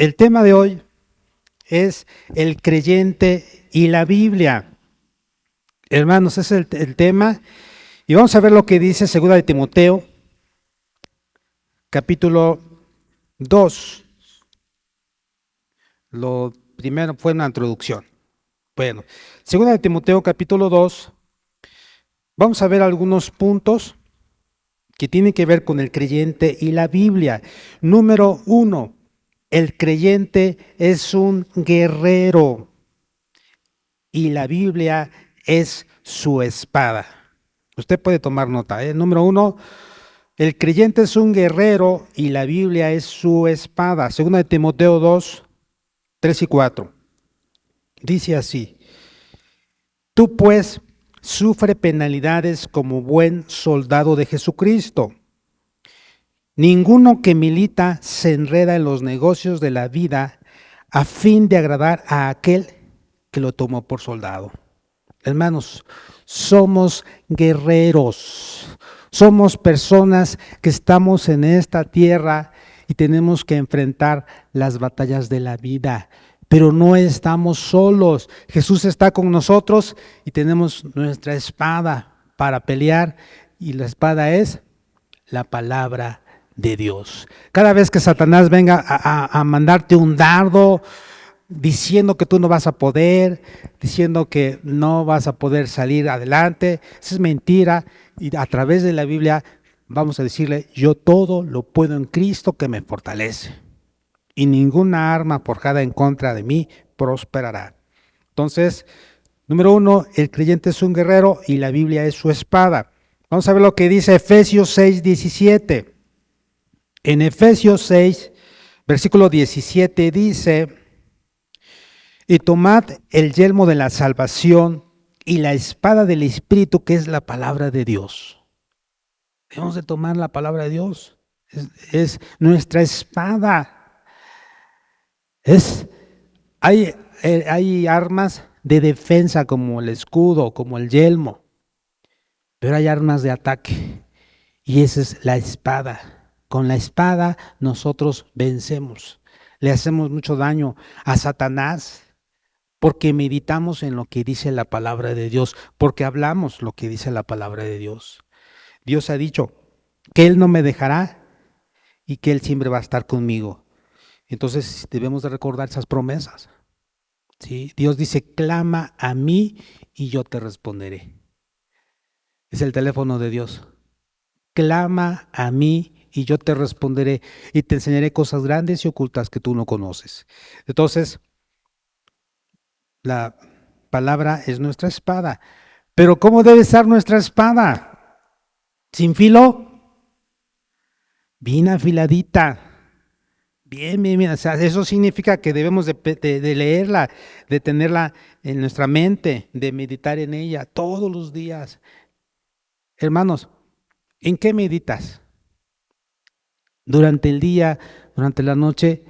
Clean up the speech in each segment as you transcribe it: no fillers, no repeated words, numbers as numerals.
El tema de hoy es el creyente y la Biblia. Hermanos, ese es el tema. Y vamos a ver lo que dice 2 de Timoteo, capítulo 2. Lo primero fue una introducción. Bueno, 2 de Timoteo, capítulo 2. Vamos a ver algunos puntos que tienen que ver con el creyente y la Biblia. Número 1, el creyente es un guerrero y la Biblia es su espada. Usted puede tomar nota. Número 1, el creyente es un guerrero y la Biblia es su espada. 2 de Timoteo 2, 3 y 4. Dice así: tú pues sufre penalidades como buen soldado de Jesucristo. Ninguno que milita se enreda en los negocios de la vida a fin de agradar a aquel que lo tomó por soldado. Hermanos, somos guerreros, somos personas que estamos en esta tierra y tenemos que enfrentar las batallas de la vida, pero no estamos solos. Jesús está con nosotros y tenemos nuestra espada para pelear, y la espada es la palabra de Dios. Cada vez que Satanás venga a mandarte un dardo diciendo que tú no vas a poder, diciendo que no vas a poder salir adelante, eso es mentira. Y a través de la Biblia vamos a decirle: yo todo lo puedo en Cristo que me fortalece, y ninguna arma forjada en contra de mí prosperará. Entonces, número 1, el creyente es un guerrero y la Biblia es su espada. Vamos a ver lo que dice Efesios 6, 17. En Efesios 6, versículo 17 dice: y tomad el yelmo de la salvación y la espada del Espíritu, que es la palabra de Dios. Debemos de tomar la palabra de Dios. Es nuestra espada. Hay armas de defensa como el escudo, como el yelmo, pero hay armas de ataque, y esa es la espada. Con la espada nosotros vencemos. Le hacemos mucho daño a Satanás porque meditamos en lo que dice la palabra de Dios, porque hablamos lo que dice la palabra de Dios. Dios ha dicho que Él no me dejará y que Él siempre va a estar conmigo. Entonces debemos de recordar esas promesas. ¿Sí? Dios dice: clama a mí y yo te responderé. Es el teléfono de Dios. Clama a mí y yo te responderé y te enseñaré cosas grandes y ocultas que tú no conoces. Entonces, la palabra es nuestra espada. Pero ¿cómo debe estar nuestra espada? ¿Sin filo? Bien afiladita. Bien. O sea, eso significa que debemos de leerla, de tenerla en nuestra mente, de meditar en ella todos los días. Hermanos, ¿en qué meditas? Durante el día, durante la noche.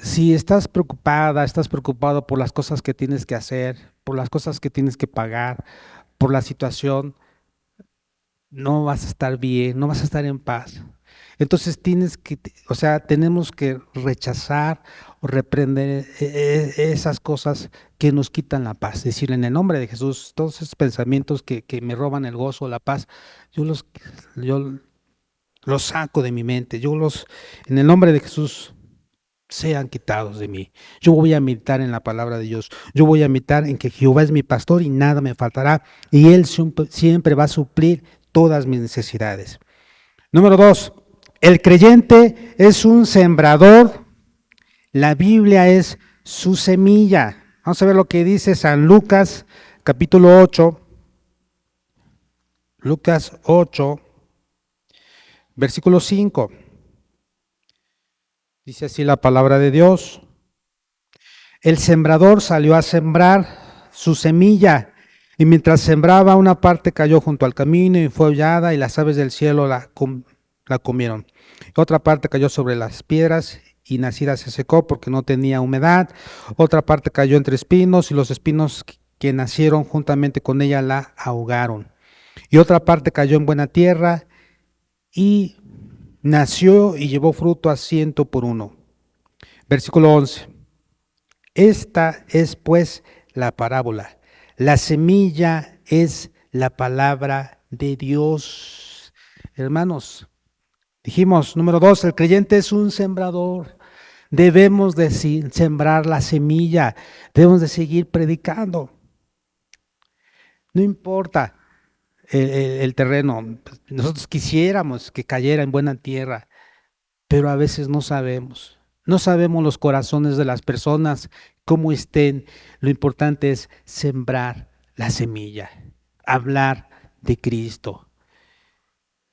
Si estás preocupada, estás preocupado por las cosas que tienes que hacer, por las cosas que tienes que pagar, por la situación, no vas a estar bien, no vas a estar en paz. Entonces tenemos que rechazar o reprender esas cosas que nos quitan la paz. Decir: en el nombre de Jesús, todos esos pensamientos que me roban el gozo, la paz, yo los saco de mi mente. En el nombre de Jesús, sean quitados de mí. Yo voy a meditar en la palabra de Dios. Yo voy a meditar en que Jehová es mi pastor y nada me faltará, y Él siempre va a suplir todas mis necesidades. Número 2, el creyente es un sembrador. La Biblia es su semilla. Vamos a ver lo que dice San Lucas, capítulo 8. Lucas 8, versículo 5. Dice así la palabra de Dios: el sembrador salió a sembrar su semilla, y mientras sembraba, una parte cayó junto al camino y fue hollada, y las aves del cielo la comieron. Otra parte cayó sobre las piedras y nacida se secó porque no tenía humedad. Otra parte cayó entre espinos, y los espinos que nacieron juntamente con ella la ahogaron. Y otra parte cayó en buena tierra y nació y llevó fruto a 100 por uno. Versículo 11. Esta es pues la parábola. La semilla es la palabra de Dios. Hermanos, dijimos, número 2, el creyente es un sembrador. Debemos de sembrar la semilla, debemos de seguir predicando. No importa el terreno, nosotros quisiéramos que cayera en buena tierra, pero a veces no sabemos. No sabemos los corazones de las personas, cómo estén. Lo importante es sembrar la semilla, hablar de Cristo.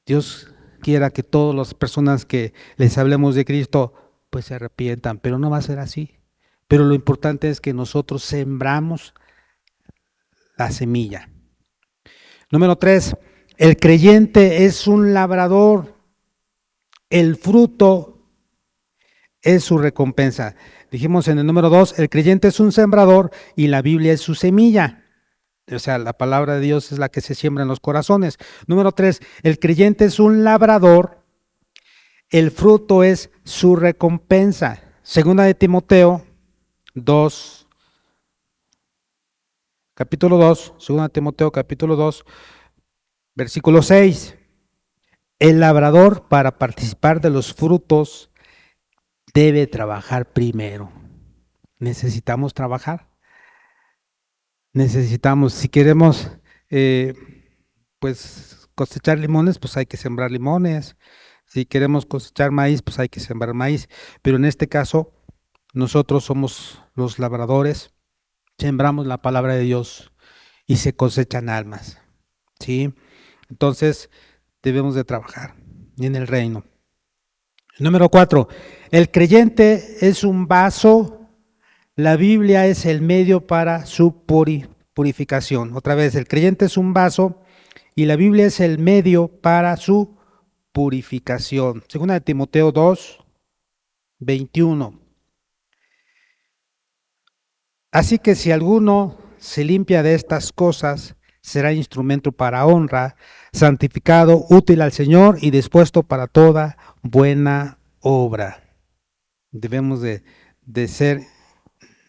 Dios quiera que todas las personas que les hablemos de Cristo, pues se arrepientan, pero no va a ser así. Pero lo importante es que nosotros sembramos la semilla. Número 3, el creyente es un labrador. El fruto es su recompensa. Dijimos en el número 2, el creyente es un sembrador y la Biblia es su semilla. O sea, la palabra de Dios es la que se siembra en los corazones. Número 3, el creyente es un labrador, el fruto es su recompensa. Segunda de Timoteo 2, capítulo 2, segunda de Timoteo capítulo 2, versículo 6. El labrador, para participar de los frutos, debe trabajar primero. Necesitamos trabajar. Necesitamos, si queremos pues cosechar limones, pues hay que sembrar limones. Si queremos cosechar maíz, pues hay que sembrar maíz. Pero en este caso, nosotros somos los labradores, sembramos la palabra de Dios y se cosechan almas. ¿Sí? Entonces, debemos de trabajar en el reino. Número 4, el creyente es un vaso. La Biblia es el medio para su purificación. Otra vez, el creyente es un vaso y la Biblia es el medio para su purificación. Segunda de Timoteo 2, 21. Así que si alguno se limpia de estas cosas, será instrumento para honra, santificado, útil al Señor y dispuesto para toda buena obra. Debemos de ser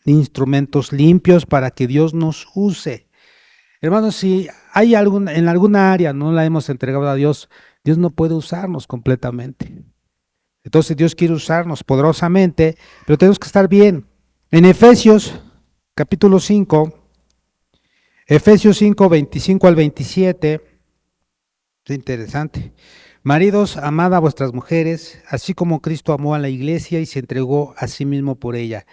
instrumentos limpios para que Dios nos use. Hermanos, si hay en alguna área no la hemos entregado a Dios, Dios no puede usarnos completamente. Entonces Dios quiere usarnos poderosamente, pero tenemos que estar bien. En Efesios capítulo 5, Efesios 5, 25 al 27, es interesante. Maridos, amad a vuestras mujeres, así como Cristo amó a la iglesia y se entregó a sí mismo por ella,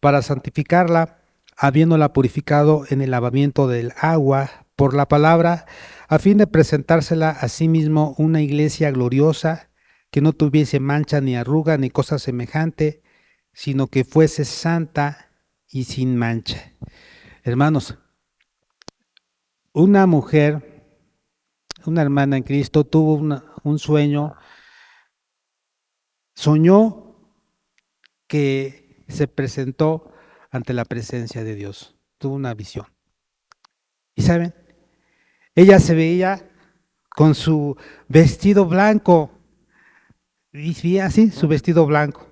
para santificarla, habiéndola purificado en el lavamiento del agua por la palabra, a fin de presentársela a sí mismo una iglesia gloriosa, que no tuviese mancha ni arruga ni cosa semejante, sino que fuese santa y sin mancha. Hermanos, una mujer, una hermana en Cristo, tuvo un sueño, soñó que se presentó ante la presencia de Dios, tuvo una visión. Y saben, ella se veía con su vestido blanco, y veía así, su vestido blanco.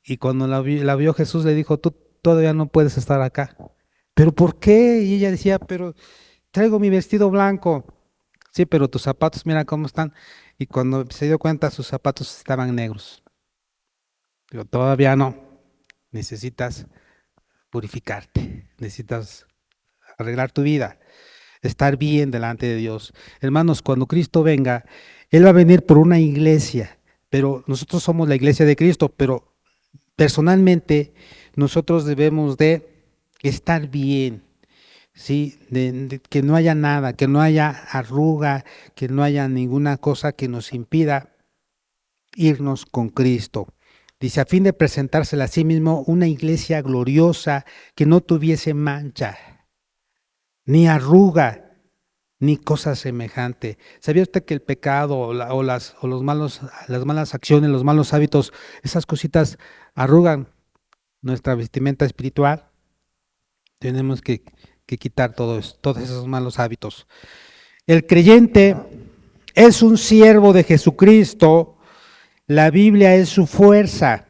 Y cuando la vio Jesús le dijo, tú todavía no puedes estar acá. ¿Pero por qué? Y ella decía, pero traigo mi vestido blanco. Sí, pero tus zapatos, mira cómo están. Y cuando se dio cuenta, sus zapatos estaban negros. Pero todavía no. Necesitas purificarte. Necesitas arreglar tu vida. Estar bien delante de Dios. Hermanos, cuando Cristo venga, Él va a venir por una iglesia. Pero nosotros somos la iglesia de Cristo, pero personalmente nosotros debemos de estar bien. Sí, de que no haya nada, que no haya arruga, que no haya ninguna cosa que nos impida irnos con Cristo. Dice, a fin de presentársela a sí mismo una iglesia gloriosa que no tuviese mancha, ni arruga, ni cosa semejante. ¿Sabía usted que el pecado o las malas acciones, los malos hábitos, esas cositas arrugan nuestra vestimenta espiritual? Tenemos que quitar todos esos malos hábitos. El creyente es un siervo de Jesucristo. La Biblia es su fuerza.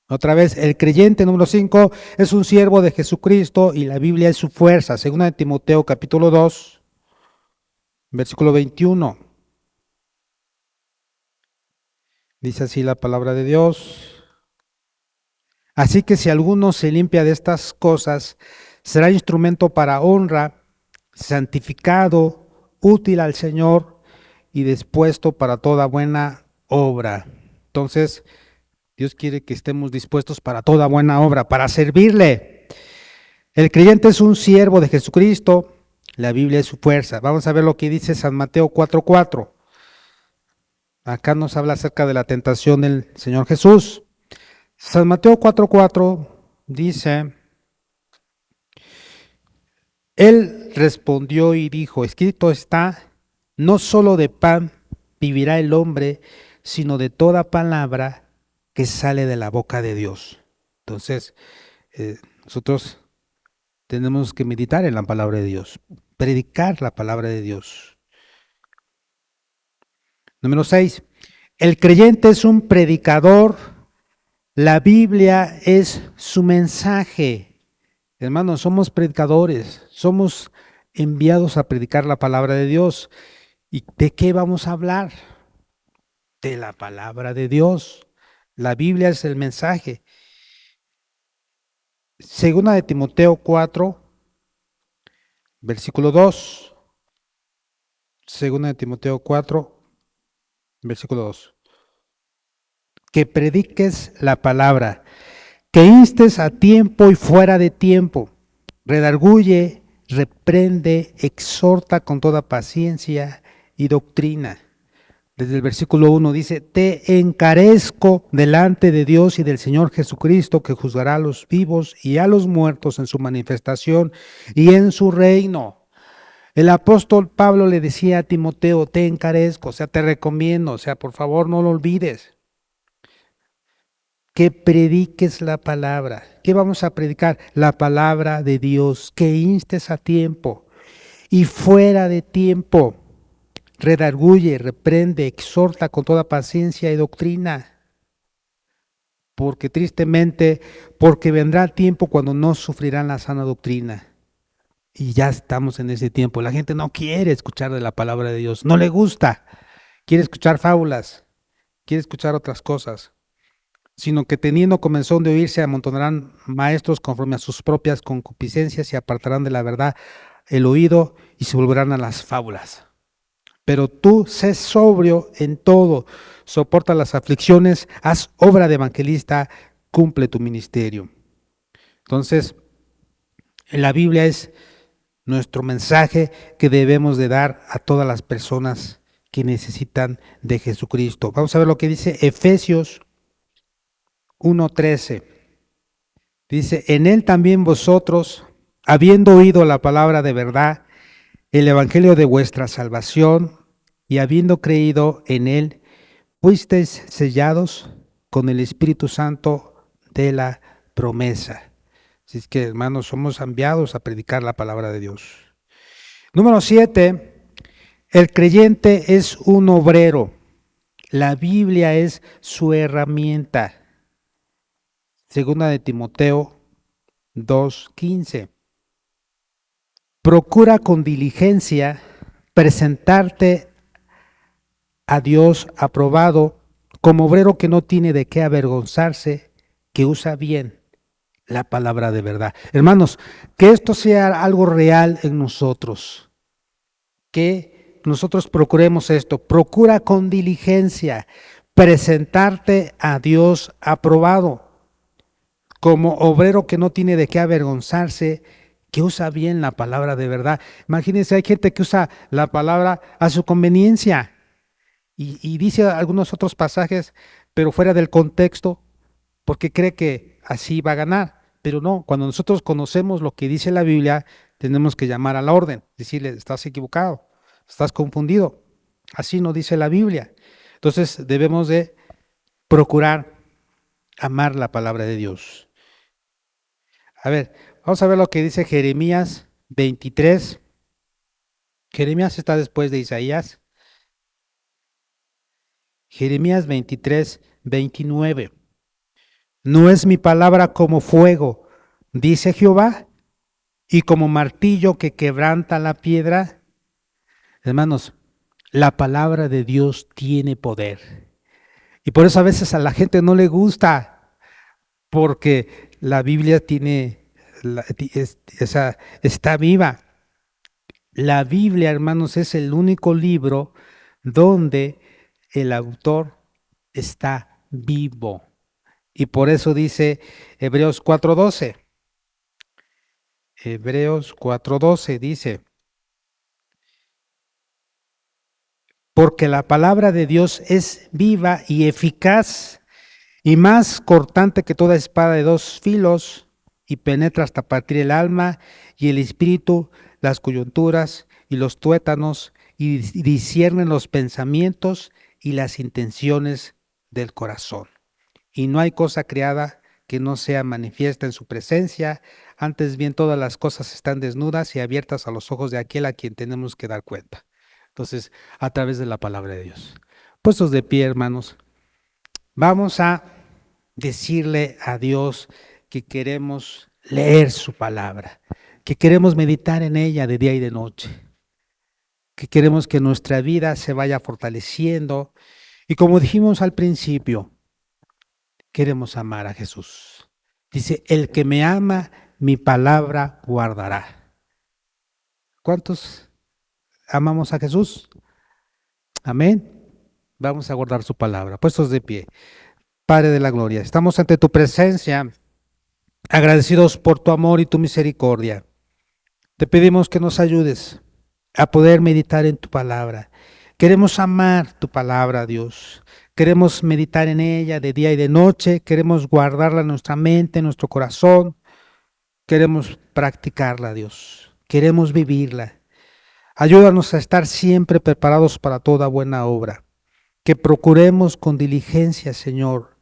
Otra vez, el creyente número 5 es un siervo de Jesucristo y la Biblia es su fuerza. Segunda de Timoteo capítulo 2, versículo 21. Dice así la palabra de Dios. Así que si alguno se limpia de estas cosas, será instrumento para honra, santificado, útil al Señor y dispuesto para toda buena obra. Entonces, Dios quiere que estemos dispuestos para toda buena obra, para servirle. El creyente es un siervo de Jesucristo, la Biblia es su fuerza. Vamos a ver lo que dice San Mateo 4:4. Acá nos habla acerca de la tentación del Señor Jesús. San Mateo 4:4 dice, Él respondió y dijo, escrito está, no solo de pan vivirá el hombre, sino de toda palabra que sale de la boca de Dios. Entonces, nosotros tenemos que meditar en la palabra de Dios, predicar la palabra de Dios. Número 6. El creyente es un predicador, la Biblia es su mensaje. Hermanos, somos predicadores, somos enviados a predicar la palabra de Dios. ¿Y de qué vamos a hablar? De la palabra de Dios. La Biblia es el mensaje. Segunda de Timoteo 4, versículo 2. Segunda de Timoteo 4, versículo 2. Que prediques la palabra, que instes a tiempo y fuera de tiempo, redarguye, reprende, exhorta con toda paciencia y doctrina. Desde el versículo 1 dice, te encarezco delante de Dios y del Señor Jesucristo, que juzgará a los vivos y a los muertos en su manifestación y en su reino. El apóstol Pablo le decía a Timoteo, te encarezco, o sea, te recomiendo, o sea, por favor no lo olvides. Que prediques la palabra. ¿Qué vamos a predicar? La palabra de Dios, que instes a tiempo y fuera de tiempo. Redarguye, reprende, exhorta con toda paciencia y doctrina. Porque tristemente, porque vendrá tiempo cuando no sufrirán la sana doctrina. Y ya estamos en ese tiempo. La gente no quiere escuchar de la palabra de Dios, no le gusta. Quiere escuchar fábulas, quiere escuchar otras cosas. Sino que teniendo comenzón de oírse, amontonarán maestros conforme a sus propias concupiscencias y apartarán de la verdad el oído y se volverán a las fábulas. Pero tú sé sobrio en todo, soporta las aflicciones, haz obra de evangelista, cumple tu ministerio. Entonces, la Biblia es nuestro mensaje que debemos de dar a todas las personas que necesitan de Jesucristo. Vamos a ver lo que dice Efesios 1:13. Dice, en él también vosotros, habiendo oído la palabra de verdad, el evangelio de vuestra salvación, y habiendo creído en él, fuisteis sellados con el Espíritu Santo de la promesa. Así es que, hermanos, somos enviados a predicar la palabra de Dios. Número 7, el creyente es un obrero. La Biblia es su herramienta. Segunda de Timoteo 2:15. Procura con diligencia presentarte a Dios aprobado como obrero que no tiene de qué avergonzarse, que usa bien la palabra de verdad. Hermanos, que esto sea algo real en nosotros, que nosotros procuremos esto. Procura con diligencia presentarte a Dios aprobado como obrero que no tiene de qué avergonzarse, que usa bien la palabra de verdad. Imagínense, hay gente que usa la palabra a su conveniencia y dice algunos otros pasajes, pero fuera del contexto, porque cree que así va a ganar. Pero no, cuando nosotros conocemos lo que dice la Biblia, tenemos que llamar a la orden, decirle, estás equivocado, estás confundido, así no dice la Biblia. Entonces debemos de procurar amar la palabra de Dios. A ver, vamos a ver lo que dice Jeremías 23. Jeremías está después de Isaías. Jeremías 23, 29. No es mi palabra como fuego, dice Jehová, y como martillo que quebranta la piedra. Hermanos, la palabra de Dios tiene poder. Y por eso a veces a la gente no le gusta, porque la Biblia tiene, está viva. La Biblia, hermanos, es el único libro donde el autor está vivo. Y por eso dice Hebreos 4:12. Hebreos 4:12 dice, porque la palabra de Dios es viva y eficaz y más cortante que toda espada de dos filos y penetra hasta partir el alma y el espíritu, las coyunturas y los tuétanos y disciernen los pensamientos y las intenciones del corazón. Y no hay cosa creada que no sea manifiesta en su presencia, antes bien todas las cosas están desnudas y abiertas a los ojos de aquel a quien tenemos que dar cuenta. Entonces, a través de la palabra de Dios. Puestos de pie, hermanos, vamos a decirle a Dios que queremos leer su palabra, que queremos meditar en ella de día y de noche, que queremos que nuestra vida se vaya fortaleciendo y como dijimos al principio, queremos amar a Jesús. Dice, el que me ama, mi palabra guardará. ¿Cuántos amamos a Jesús? Amén. Vamos a guardar su palabra. Puestos de pie. Padre de la gloria, estamos ante tu presencia, agradecidos por tu amor y tu misericordia. Te pedimos que nos ayudes a poder meditar en tu palabra. Queremos amar tu palabra, Dios. Queremos meditar en ella de día y de noche. Queremos guardarla en nuestra mente, en nuestro corazón. Queremos practicarla, Dios. Queremos vivirla. Ayúdanos a estar siempre preparados para toda buena obra. Que procuremos con diligencia, Señor,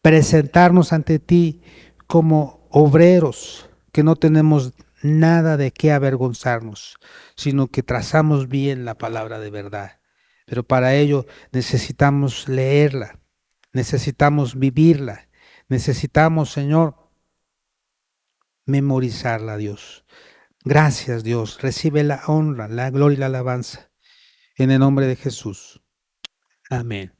presentarnos ante ti como obreros, que no tenemos nada de qué avergonzarnos, sino que trazamos bien la palabra de verdad. Pero para ello necesitamos leerla, necesitamos vivirla, necesitamos, Señor, memorizarla, Dios. Gracias, Dios. Recibe la honra, la gloria y la alabanza. En el nombre de Jesús. Amén.